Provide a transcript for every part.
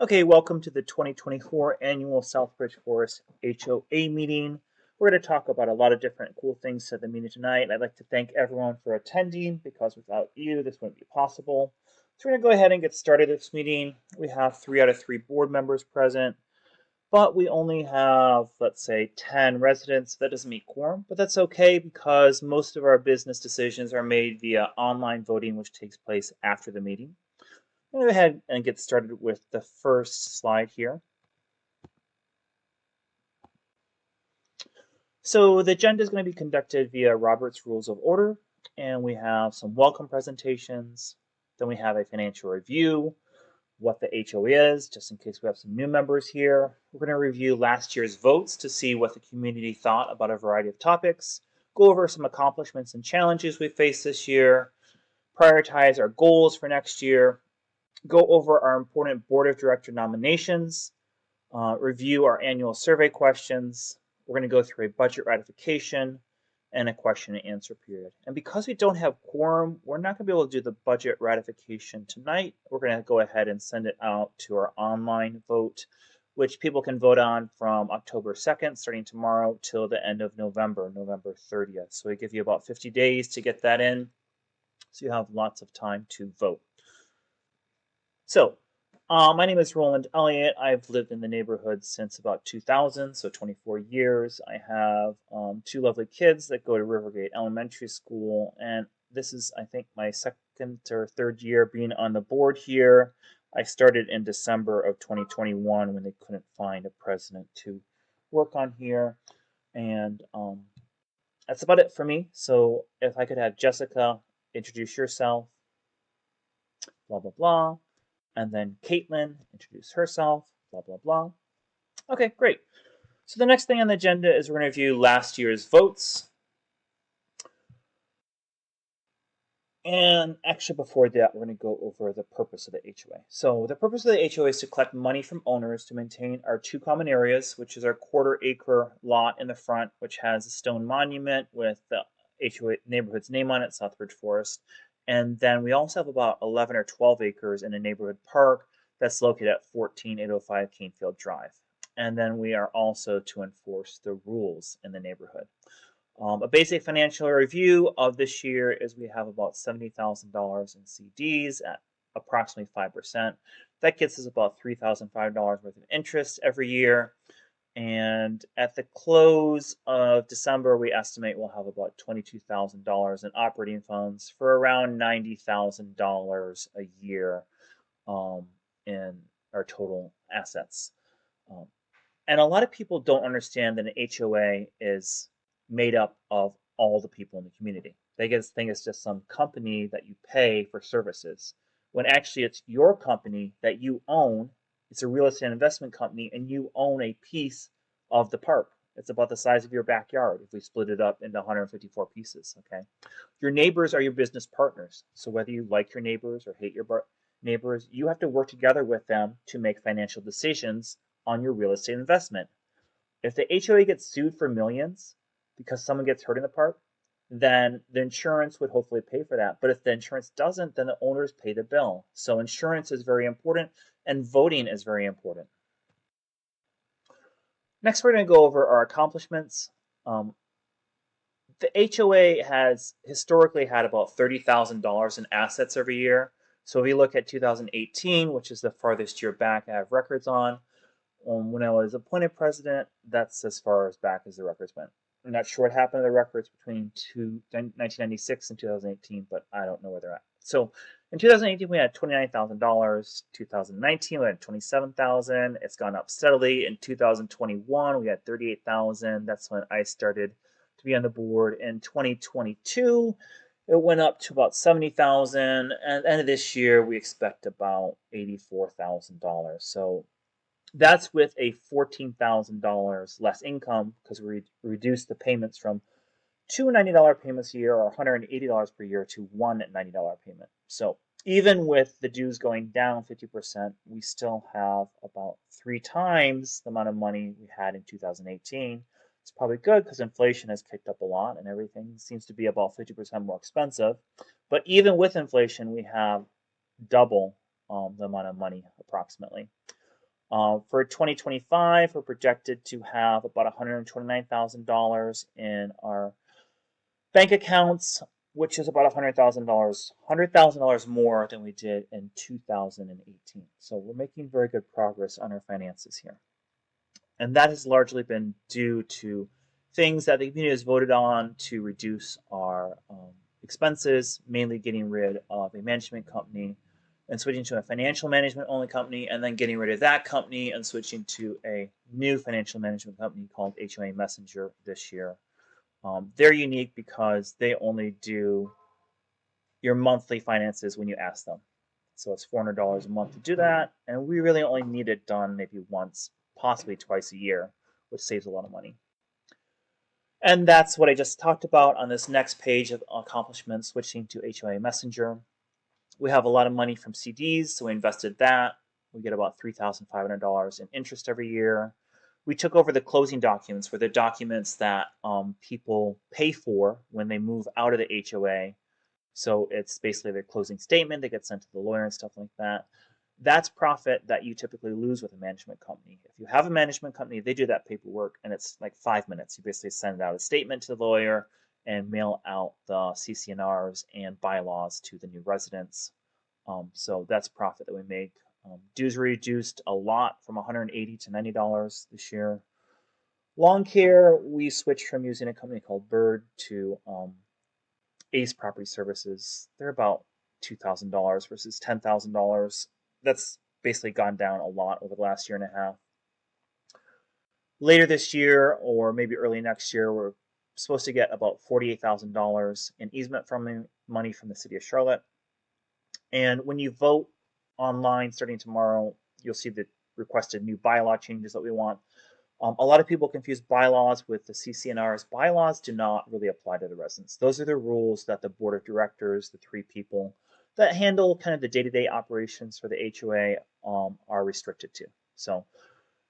Okay, welcome to the 2024 annual Southbridge Forest HOA meeting. We're going to talk about a lot of different cool things at the meeting tonight. I'd like to thank everyone for attending because without you, this wouldn't be possible. So we're going to go ahead and get started this meeting. We have 3 out of 3 board members present, but we only have, let's say, 10 residents. That doesn't meet quorum, but that's okay because most of our business decisions are made via online voting, which takes place after the meeting. I'm going to go ahead and get started with the first slide here. So the agenda is going to be conducted via Robert's Rules of Order, and we have some welcome presentations. Then we have a financial review, what the HOA is, just in case we have some new members here. We're going to review last year's votes to see what the community thought about a variety of topics, go over some accomplishments and challenges we faced this year, prioritize our goals for next year, go over our important board of director nominations, review our annual survey questions. We're going to go through a budget ratification and a question and answer period. And because we don't have quorum, we're not going to be able to do the budget ratification tonight. We're going to go ahead and send it out to our online vote, which people can vote on from October 2nd, starting tomorrow, till the end of November, November 30th. So we give you about 50 days to get that in, so you have lots of time to vote. So my name is Roland Elliott. I've lived in the neighborhood since about 2000, so 24 years. I have 2 lovely kids that go to Rivergate Elementary School, and this is, I think, my second or third year being on the board here. I started in December of 2021 when they couldn't find a president to work on here, and that's about it for me. So if I could have Jessica introduce yourself, blah, blah, blah. And then Caitlin, introduce herself, blah, blah, blah. Okay, great. So the next thing on the agenda is we're going to review last year's votes. And actually, before that, we're going to go over the purpose of the HOA. So the purpose of the HOA is to collect money from owners to maintain our 2 common areas, which is our quarter-acre lot in the front, which has a stone monument with the HOA neighborhood's name on it, Southbridge Forest. And then we also have about 11 or 12 acres in a neighborhood park that's located at 14805 Canefield Drive. And then we are also to enforce the rules in the neighborhood. A basic financial review of this year is we have about $70,000 in CDs at approximately 5%. That gets us about $3,005 worth of interest every year. And at the close of December, we estimate we'll have about $22,000 in operating funds for around $90,000 a year in our total assets. And a lot of people don't understand that an HOA is made up of all the people in the community. They think it's just some company that you pay for services, when actually it's your company that you own. It's a real estate investment company, and you own a piece of the park. It's about the size of your backyard if we split it up into 154 pieces, okay? Your neighbors are your business partners. So whether you like your neighbors or hate your neighbors, you have to work together with them to make financial decisions on your real estate investment. If the HOA gets sued for millions because someone gets hurt in the park, then the insurance would hopefully pay for that. But if the insurance doesn't, then the owners pay the bill. So insurance is very important, and voting is very important. Next, we're going to go over our accomplishments. The HOA has historically had about $30,000 in assets every year. So if we look at 2018, which is the farthest year back I have records on, when I was appointed president, that's as far as back as the records went. I'm not sure what happened to the records between 1996 and 2018, but I don't know where they're at. So in 2018, we had $29,000. 2019, we had $27,000. It's gone up steadily. In 2021, we had $38,000. That's when I started to be on the board. In 2022, it went up to about $70,000. And at the end of this year, we expect about $84,000. So that's with a $14,000 less income because we reduced the payments from 2 $90 payments a year or $180 per year to 1 $90 payment. So even with the dues going down 50%, we still have about 3 times the amount of money we had in 2018. It's probably good because inflation has kicked up a lot and everything seems to be about 50% more expensive. But even with inflation, we have double the amount of money approximately. For 2025, we're projected to have about $129,000 in our bank accounts, which is about $100,000 more than we did in 2018. So we're making very good progress on our finances here. And that has largely been due to things that the community has voted on to reduce our expenses, mainly getting rid of a management company and switching to a financial management only company, and then getting rid of that company and switching to a new financial management company called HOA Messenger this year. They're unique because they only do your monthly finances when you ask them. So it's $400 a month to do that, and we really only need it done maybe once, possibly twice a year, which saves a lot of money. And that's what I just talked about on this next page of accomplishments, switching to HOA Messenger. We have a lot of money from CDs, so we invested that. We get about $3,500 in interest every year. We took over the closing documents, for the documents that people pay for when they move out of the HOA. So it's basically their closing statement. They get sent to the lawyer and stuff like that. That's profit that you typically lose with a management company. If you have a management company, they do that paperwork, and it's like 5 minutes. You basically send out a statement to the lawyer and mail out the CC&Rs and bylaws to the new residents. So that's profit that we make. Dues reduced a lot from $180 to $90 this year. Lawn care, we switched from using a company called Bird to Ace Property Services. They're about $2,000 versus $10,000. That's basically gone down a lot over the last year and a half. Later this year, or maybe early next year, we're supposed to get about $48,000 in easement money from the city of Charlotte. And when you vote online starting tomorrow, you'll see the requested new bylaw changes that we want. A lot of people confuse bylaws with the CC&Rs. Bylaws do not really apply to the residents. Those are the rules that the board of directors, the 3 people that handle kind of the day-to-day operations for the HOA, are restricted to. So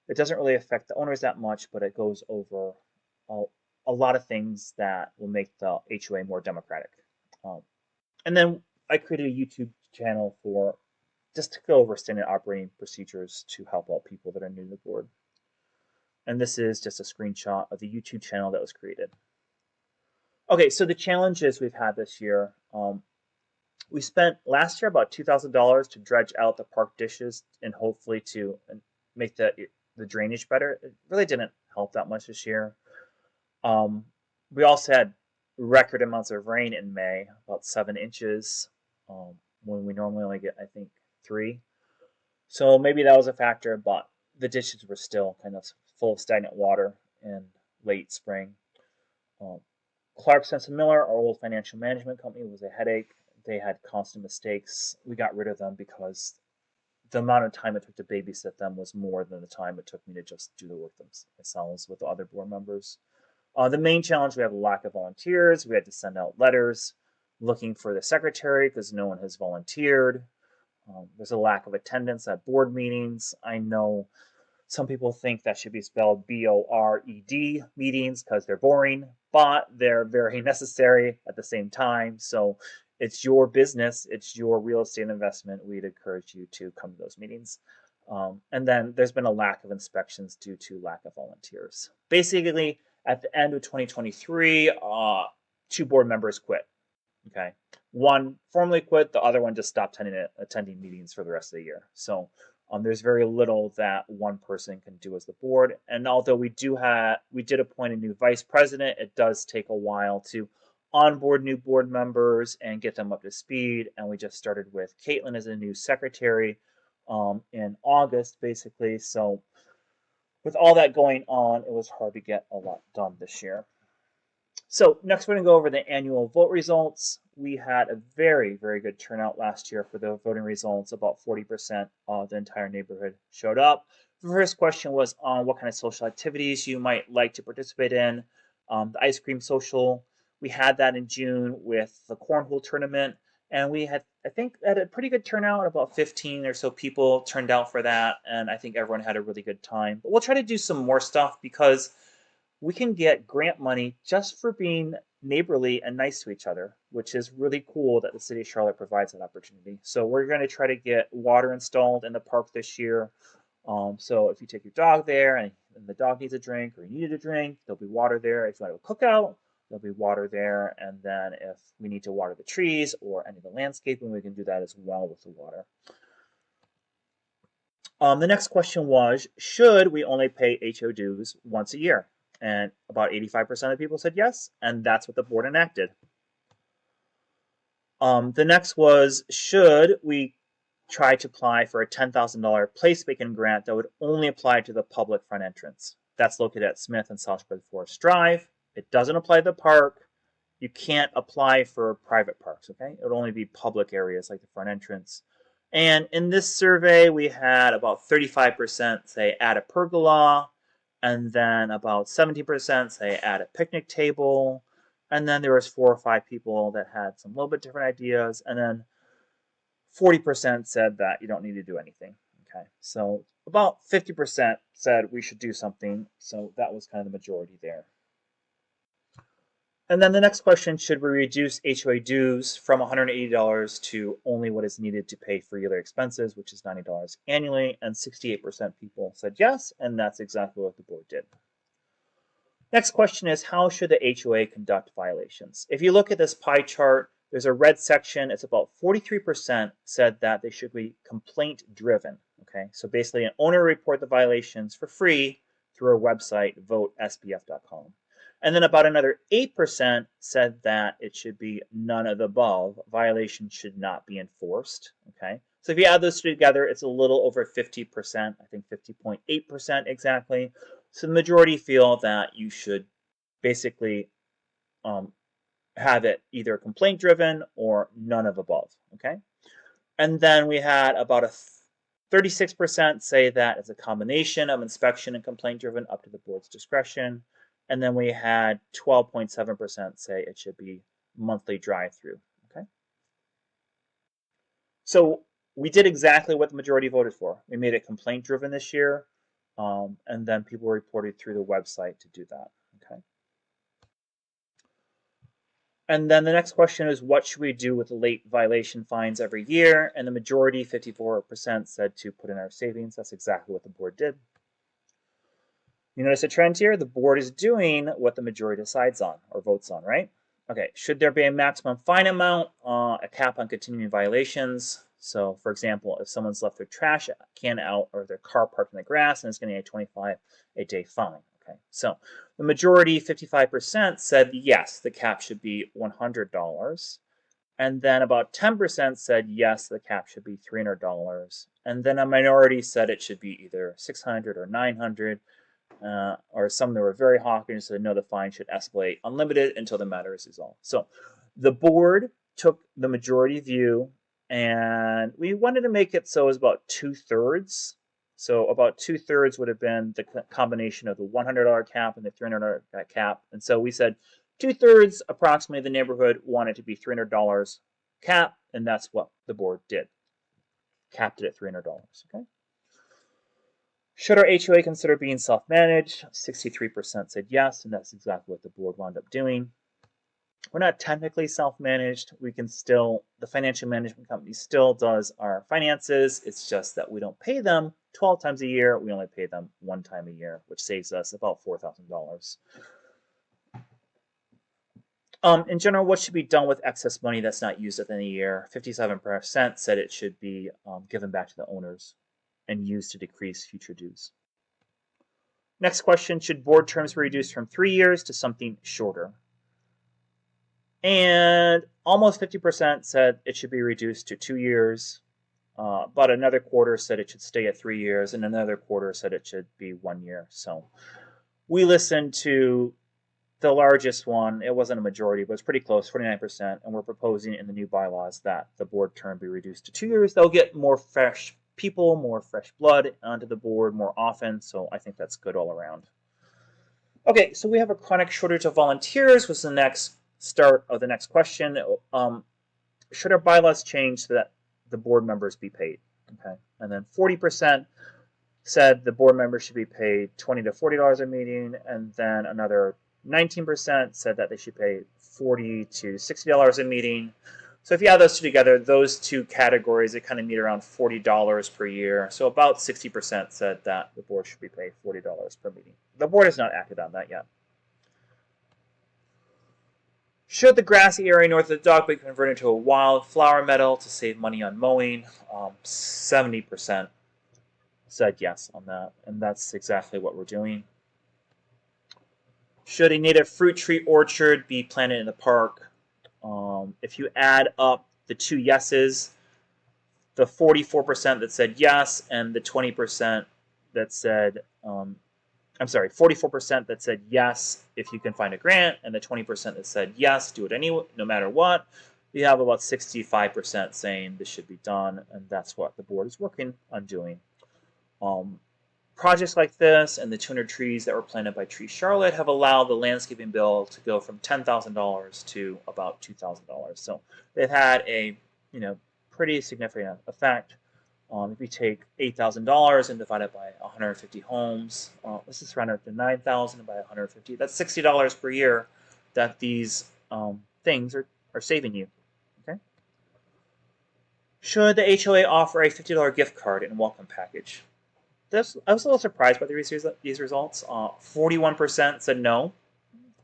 it doesn't really affect the owners that much, but it goes over a lot of things that will make the HOA more democratic. And then I created a YouTube channel for just to go over standard operating procedures to help out people that are new to the board. And this is just a screenshot of the YouTube channel that was created. Okay, so the challenges we've had this year. We spent last year about $2,000 to dredge out the park dishes and hopefully to make the drainage better. It really didn't help that much this year. We also had record amounts of rain in May, about 7 inches, when we normally only get, I think, 3. So maybe that was a factor, but the dishes were still kind of full of stagnant water in late spring. Clark Sensen Miller, our old financial management company, was a headache. They had constant mistakes. We got rid of them because the amount of time it took to babysit them was more than the time it took me to just do the work themselves with the other board members. The main challenge, we have a lack of volunteers. We had to send out letters looking for the secretary because no one has volunteered. There's a lack of attendance at board meetings. I know some people think that should be spelled BORED meetings because they're boring, but they're very necessary at the same time. So it's your business, it's your real estate investment. We'd encourage you to come to those meetings. And then there's been a lack of inspections due to lack of volunteers. Basically, at the end of 2023, 2 board members quit. Okay, one formally quit, the other one just stopped attending meetings for the rest of the year. So there's very little that one person can do as the board. And although we did appoint a new vice president, it does take a while to onboard new board members and get them up to speed. And we just started with Caitlin as a new secretary in August, basically. So with all that going on, it was hard to get a lot done this year. So next we're going to go over the annual vote results. We had a very, very good turnout last year for the voting results. About 40% of the entire neighborhood showed up. The first question was on what kind of social activities you might like to participate in. The ice cream social, we had that in June with the cornhole tournament. And we had, I think, had a pretty good turnout. About 15 or so people turned out for that. And I think everyone had a really good time. But we'll try to do some more stuff because we can get grant money just for being neighborly and nice to each other, which is really cool that the city of Charlotte provides that opportunity. So we're going to try to get water installed in the park this year. So if you take your dog there and the dog needs a drink or you needed a drink, there'll be water there. If you want to have a cookout, there'll be water there. And then if we need to water the trees or any of the landscaping, we can do that as well with the water. The next question was, should we only pay HO dues once a year? And about 85% of people said yes, and that's what the board enacted. The next was, should we try to apply for a $10,000 placemaking grant that would only apply to the public front entrance? That's located at Smith and Southbridge Forest Drive. It doesn't apply to the park. You can't apply for private parks, okay? It would only be public areas like the front entrance. And in this survey, we had about 35% say add a pergola, and then about 70% say add a picnic table, and then there was 4 or 5 people that had some little bit different ideas, and then 40% said that you don't need to do anything. Okay, so about 50% said we should do something, so that was kind of the majority there. And then the next question, should we reduce HOA dues from $180 to only what is needed to pay for yearly expenses, which is $90 annually? And 68% people said yes, and that's exactly what the board did. Next question is, how should the HOA conduct violations? If you look at this pie chart, there's a red section. It's about 43% said that they should be complaint driven. Okay, so basically an owner report the violations for free through our website, votesbf.com. And then about another 8% said that it should be none of the above. Violations should not be enforced. Okay, so if you add those two together, it's a little over 50%, I think 50.8% exactly. So the majority feel that you should basically have it either complaint driven or none of above. Okay, and then we had about a 36% say that it's a combination of inspection and complaint driven, up to the board's discretion. And then we had 12.7% say it should be monthly drive-through. Okay, so we did exactly what the majority voted for. We made it complaint driven this year, and then people reported through the website to do that. Okay, and then the next question is, what should we do with the late violation fines every year? And the majority, 54%, said to put in our savings. That's exactly what the board did. You notice a trend here? The board is doing what the majority decides on or votes on, right? Okay, should there be a maximum fine amount, a cap on continuing violations? So, for example, if someone's left their trash can out or their car parked in the grass and it's getting a $25 a day fine. Okay, so the majority, 55%, said yes, the cap should be $100. And then about 10% said yes, the cap should be $300. And then a minority said it should be either $600 or $900. Or some that were very hawkish said no, the fine should escalate unlimited until the matter is resolved. So the board took the majority view, and we wanted to make it so it was about 2/3. So about 2/3 would have been the combination of the $100 cap and the $300 cap. And so we said 2/3, approximately, the neighborhood wanted to be $300 cap, and that's what the board did. Capped it at $300. Okay. Should our HOA consider being self-managed? 63% said yes, and that's exactly what the board wound up doing. We're not technically self-managed. We can still, the financial management company still does our finances. It's just that we don't pay them 12 times a year. We only pay them 1 time a year, which saves us about $4,000. In general, what should be done with excess money that's not used at the end of the year? 57% said it should be given back to the owners and used to decrease future dues. Next question, should board terms be reduced from 3 years to something shorter? And almost 50% said it should be reduced to 2 years. About another quarter said it should stay at 3 years, and another quarter said it should be 1 year. So we listened to the largest one. It wasn't a majority, but it's pretty close, 49%. And we're proposing in the new bylaws that the board term be reduced to 2 years. They'll get more fresh people, more fresh blood onto the board more often. So I think that's good all around. Okay, so we have a chronic shortage of volunteers, was the next start of the next question. Should our bylaws change so that the board members be paid? Okay, and then 40% said the board members should be paid $20 to $40 a meeting, and then another 19% said that they should pay $40 to $60 a meeting. So if you add those two together, those two categories, they kind of meet around $40 per year. So about 60% said that the board should be paid $40 per meeting. The board has not acted on that yet. Should the grassy area north of the dock be converted to a wildflower meadow to save money on mowing? 70% said yes on that, and that's exactly what we're doing. Should a native fruit tree orchard be planted in the park? If you add up the two yeses, the 44% that said yes and the 20% that said, 44% that said yes if you can find a grant, and the 20% that said yes, do it anyway, no matter what, you have about 65% saying this should be done, and that's what the board is working on doing. Projects like this and the 200 trees that were planted by Tree Charlotte have allowed the landscaping bill to go from $10,000 to about $2,000. So they've had a pretty significant effect. If you take $8,000 and divide it by 150 homes, this is rounded up to 9,000 by 150. That's $60 per year that these things are saving you. Okay. Should the HOA offer a $50 gift card and welcome package? I was a little surprised by these results. 41% said no.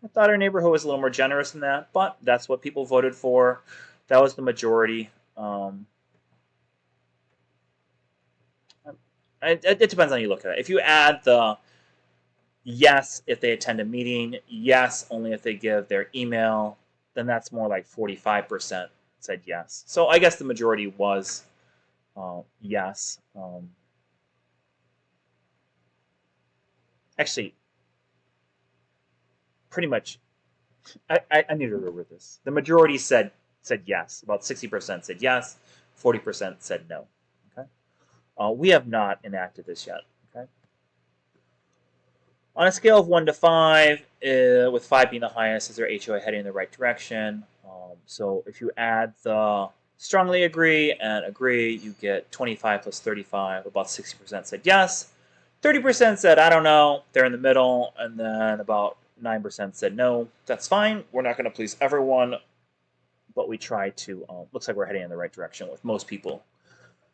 I thought our neighborhood was a little more generous than that, but that's what people voted for. That was the majority. It depends on how you look at it. If you add the yes if they attend a meeting, yes only if they give their email, then that's more like 45% said yes. So I guess the majority was yes. Actually, pretty much, I need to remember this. The majority said yes. About 60% said yes. 40% said no. Okay. We have not enacted this yet. Okay. On a scale of 1 to 5, with 5 being the highest, is their HOA heading in the right direction? So if you add the strongly agree and agree, you get 25 plus 35. About 60% said yes. 30% said, I don't know, they're in the middle, and then about 9% said no, that's fine, we're not going to please everyone, but we try to, looks like we're heading in the right direction with most people.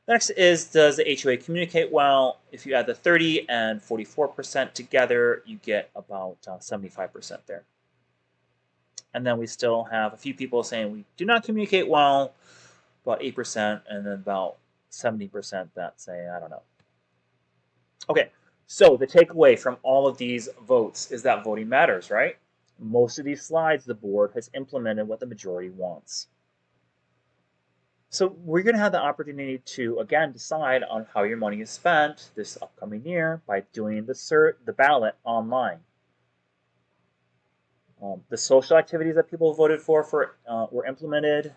Next is, does the HOA communicate well? If you add the 30 and 44% together, you get about 75% there. And then we still have a few people saying we do not communicate well, about 8%, and then about 70% that say, I don't know. Okay, so the takeaway from all of these votes is that voting matters, right? Most of these slides, the board has implemented what the majority wants. So we're going to have the opportunity to, again, decide on how your money is spent this upcoming year by doing the ballot online. The social activities that people voted for were implemented.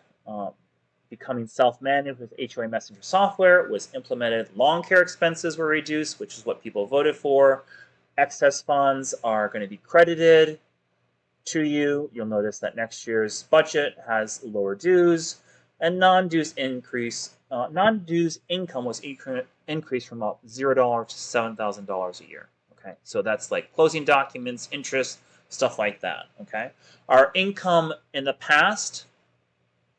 Becoming self-managed with HOA Messenger software was implemented. Lawn care expenses were reduced, which is what people voted for. Excess funds are going to be credited to you. You'll notice that next year's budget has lower dues, and non-dues income was increased from about $0 to $7,000 a year. Okay, so that's like closing documents, interest, stuff like that. Okay, our income in the past,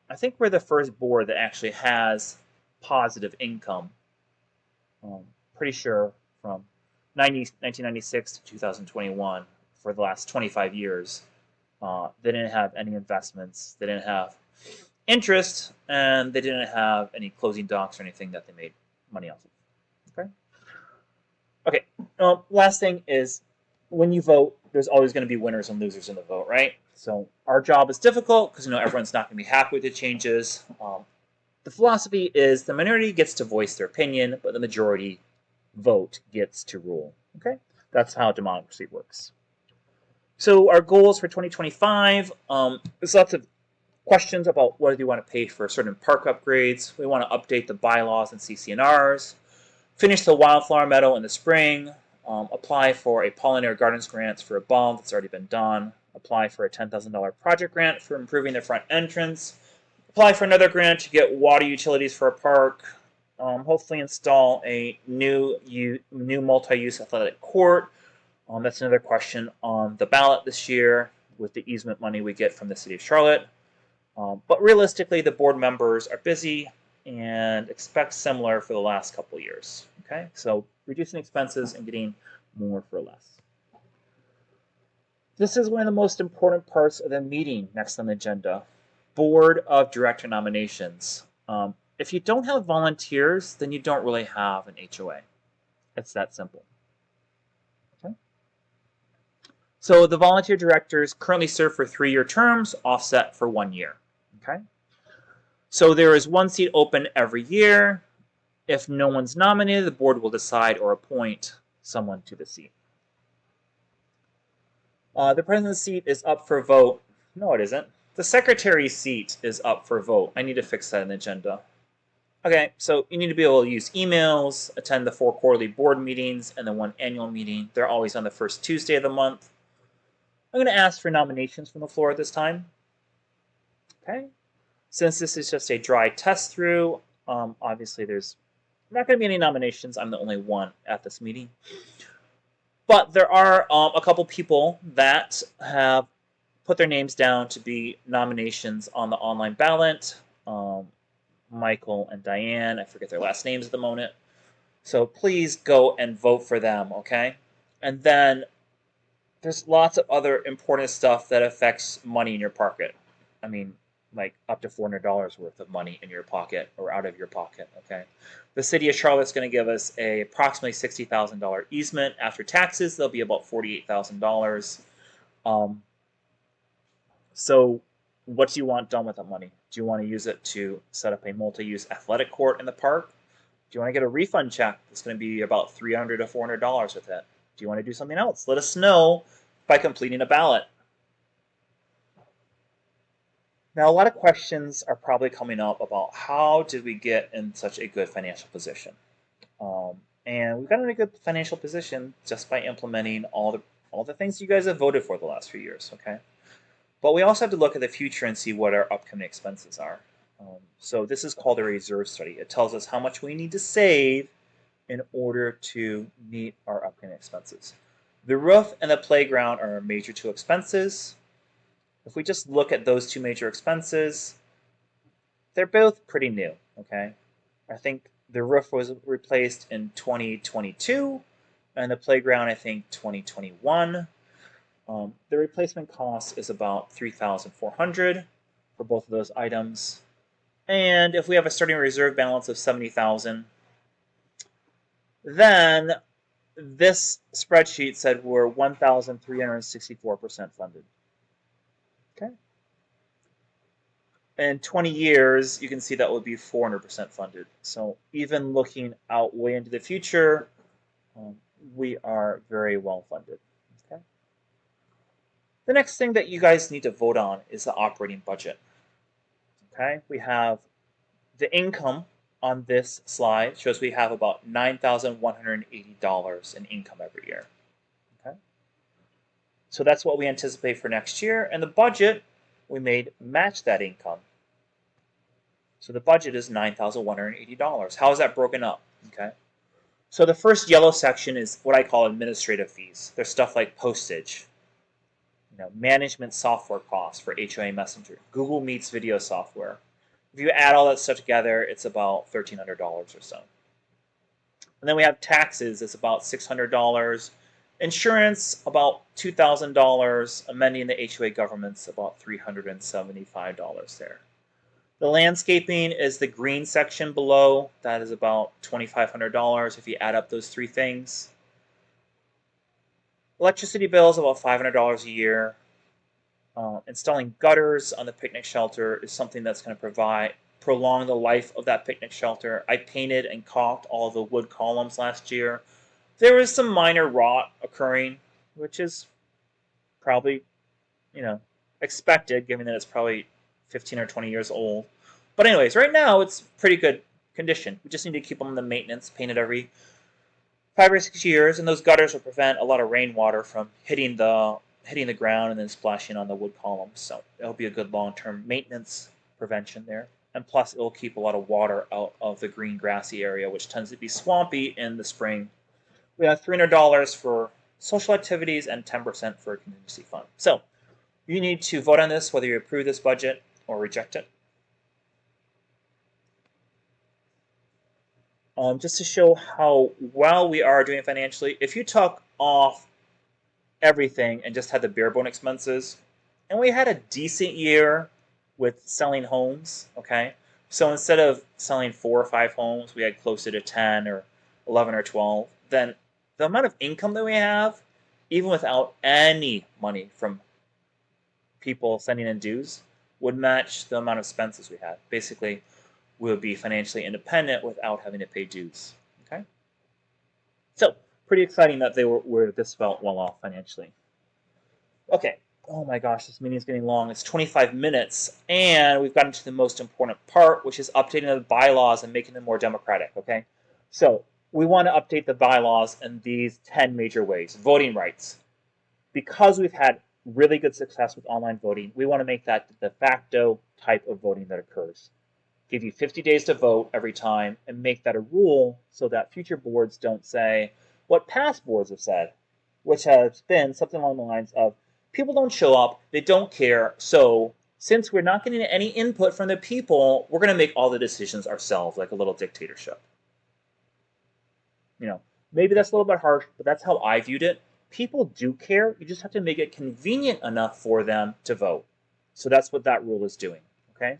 I think we're the first board that actually has positive income. Pretty sure from 1996 to 2021, for the last 25 years, they didn't have any investments, they didn't have interest, and they didn't have any closing docs or anything that they made money off of. Okay. Last thing is, when you vote, there's always going to be winners and losers in the vote, right? So our job is difficult because everyone's not going to be happy with the changes. The philosophy is the minority gets to voice their opinion, but the majority vote gets to rule. Okay, that's how democracy works. So our goals for 2025, there's lots of questions about whether you want to pay for certain park upgrades. We want to update the bylaws and CC&Rs, finish the wildflower meadow in the spring, apply for a pollinator gardens grant for a bulb that's already been done, apply for a $10,000 project grant for improving the front entrance, apply for another grant to get water utilities for a park, hopefully install a new multi-use athletic court. That's another question on the ballot this year with the easement money we get from the City of Charlotte. But realistically, the board members are busy and expect similar for the last couple of years. Okay, so reducing expenses and getting more for less. This is one of the most important parts of the meeting next on the agenda. Board of Director nominations. If you don't have volunteers, then you don't really have an HOA. It's that simple. Okay. So the volunteer directors currently serve for 3-year terms, offset for 1 year. Okay. So there is 1 seat open every year. If no one's nominated, the board will decide or appoint someone to the seat. The president's seat is up for vote. No, it isn't. The secretary's seat is up for vote. I need to fix that in the agenda. Okay, so you need to be able to use emails, attend the 4 quarterly board meetings, and the 1 annual meeting. They're always on the first Tuesday of the month. I'm going to ask for nominations from the floor at this time. Okay, since this is just a dry test through, obviously there's not going to be any nominations. I'm the only one at this meeting. But there are a couple people that have put their names down to be nominations on the online ballot. Michael and Diane, I forget their last names at the moment. So please go and vote for them, okay? And then there's lots of other important stuff that affects money in your pocket. I mean, like up to $400 worth of money in your pocket or out of your pocket, okay? The city of Charlotte's going to give us a approximately $60,000 easement. After taxes, there'll be about $48,000. So what do you want done with that money? Do you want to use it to set up a multi-use athletic court in the park? Do you want to get a refund check that's going to be about $300 to $400 with it? Do you want to do something else? Let us know by completing a ballot. Now, a lot of questions are probably coming up about how did we get in such a good financial position? And we've got in a good financial position just by implementing all the things you guys have voted for the last few years, okay? But we also have to look at the future and see what our upcoming expenses are. So this is called a reserve study. It tells us how much we need to save in order to meet our upcoming expenses. The roof and the playground are our major 2 expenses. If we just look at those 2 major expenses, they're both pretty new, okay? I think the roof was replaced in 2022, and the playground, I think, 2021. The replacement cost is about $3,400 for both of those items. And if we have a starting reserve balance of $70,000, then this spreadsheet said we're 1,364% funded. Okay. In 20 years, you can see that would be 400% funded. So even looking out way into the future, we are very well funded. Okay. The next thing that you guys need to vote on is the operating budget. Okay, we have the income on this slide shows we have about $9,180 in income every year. Okay, so that's what we anticipate for next year, and the budget we made match that income. So the budget is $9,180. How is that broken up? Okay, so the first yellow section is what I call administrative fees. There's stuff like postage, management software costs for HOA Messenger, Google Meets video software. If you add all that stuff together, it's about $1,300 or so. And then we have taxes, it's about $600. Insurance, about $2,000. Amending the HOA government's about $375 there. The landscaping is the green section below. That is about $2,500 if you add up those 3 things. Electricity bill is about $500 a year. Installing gutters on the picnic shelter is something that's going to prolong the life of that picnic shelter. I painted and caulked all the wood columns last year. There was some minor rot occurring, which is probably, expected given that it's probably 15 or 20 years old. But anyways, right now it's pretty good condition. We just need to keep them in the maintenance, painted every 5 or 6 years, and those gutters will prevent a lot of rainwater from hitting the ground and then splashing on the wood columns. So it'll be a good long-term maintenance prevention there. And plus, it'll keep a lot of water out of the green grassy area, which tends to be swampy in the spring. We have $300 for social activities and 10% for a contingency fund. So you need to vote on this, whether you approve this budget or reject it. Just to show how well we are doing financially, if you took off everything and just had the bare bone expenses, and we had a decent year with selling homes, okay? So instead of selling 4 or 5 homes, we had closer to 10 or 11 or 12, then the amount of income that we have, even without any money from people sending in dues, would match the amount of expenses we had. Basically, we would be financially independent without having to pay dues. Okay, so pretty exciting that they were this well off financially. Okay. Oh my gosh, this meeting is getting long. It's 25 minutes, and we've gotten to the most important part, which is updating the bylaws and making them more democratic. Okay, so we want to update the bylaws in these 10 major ways. Voting rights. Because we've had really good success with online voting, we want to make that the de facto type of voting that occurs. Give you 50 days to vote every time and make that a rule so that future boards don't say what past boards have said, which has been something along the lines of people don't show up, they don't care, so since we're not getting any input from the people, we're going to make all the decisions ourselves, like a little dictatorship. You know, maybe that's a little bit harsh, but that's how I viewed it. People do care, you just have to make it convenient enough for them to vote. So that's what that rule is doing, okay?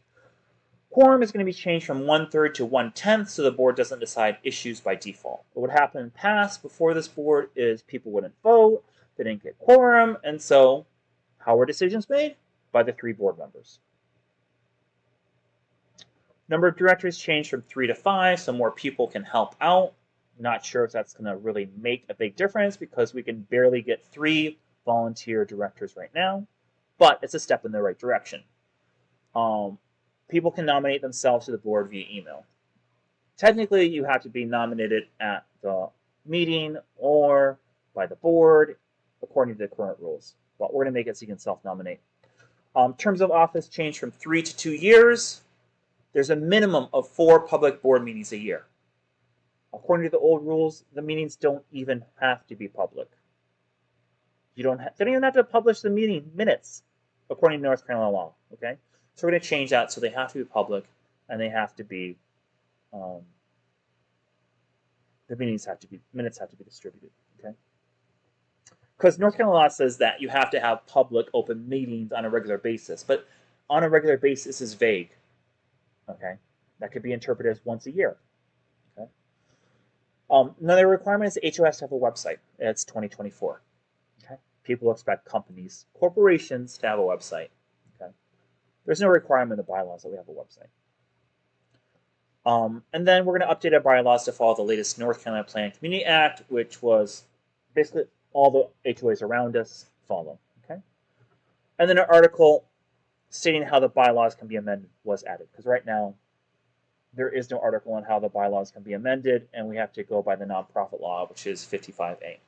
Quorum is going to be changed from 1/3 to 1/10 so the board doesn't decide issues by default. What would happen in the past before this board is people wouldn't vote, they didn't get quorum, and so how were decisions made? By the 3 board members. Number of directors changed from 3 to 5 so more people can help out. Not sure if that's going to really make a big difference because we can barely get 3 volunteer directors right now, but it's a step in the right direction. People can nominate themselves to the board via email. Technically, you have to be nominated at the meeting or by the board according to the current rules, but we're going to make it so you can self-nominate. Terms of office change from 3 to 2 years. There's a minimum of 4 public board meetings a year. According to the old rules, the meetings don't even have to be public. They don't even have to publish the meeting minutes, according to North Carolina law. Okay, so we're going to change that so they have to be public, and they have to be the minutes have to be distributed. Okay, because North Carolina law says that you have to have public open meetings on a regular basis, but on a regular basis is vague. Okay, that could be interpreted as once a year. Okay. Another requirement is the HOA has to have a website. It's 2024. Okay. People expect companies, corporations to have a website. Okay. There's no requirement in the bylaws that we have a website. And then we're going to update our bylaws to follow the latest North Carolina Plan and Community Act, which was basically all the HOAs around us follow. Okay. And then an article stating how the bylaws can be amended was added, because right now there is no article on how the bylaws can be amended, and we have to go by the nonprofit law, which is 55A.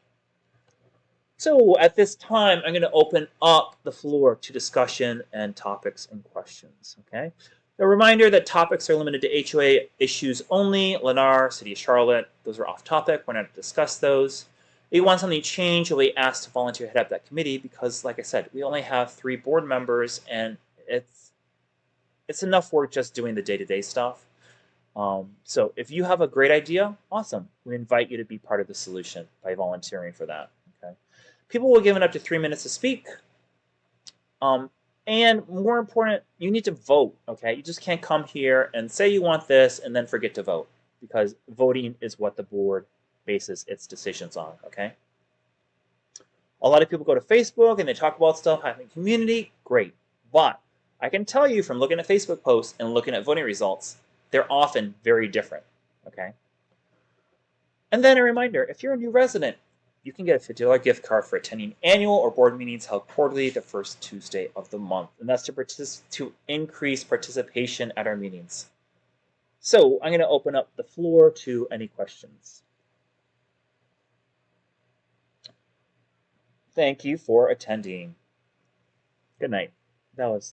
So at this time, I'm going to open up the floor to discussion and topics and questions. Okay. A reminder that topics are limited to HOA issues only. Lennar, City of Charlotte, those are off topic. We're not going to discuss those. If you want something changed, you'll be asked to volunteer to head up that committee because, like I said, we only have 3 board members, and it's enough work just doing the day-to-day stuff. So if you have a great idea, awesome. We invite you to be part of the solution by volunteering for that. Okay. People will be given up to 3 minutes to speak. And more important, you need to vote. Okay. You just can't come here and say you want this and then forget to vote, because voting is what the board bases its decisions on. Okay. A lot of people go to Facebook and they talk about stuff, having community, great. But I can tell you from looking at Facebook posts and looking at voting results, they're often very different. Okay. And then a reminder, if you're a new resident, you can get a $50 gift card for attending annual or board meetings held quarterly the first Tuesday of the month. And that's to increase participation at our meetings. So I'm going to open up the floor to any questions. Thank you for attending. Good night. That was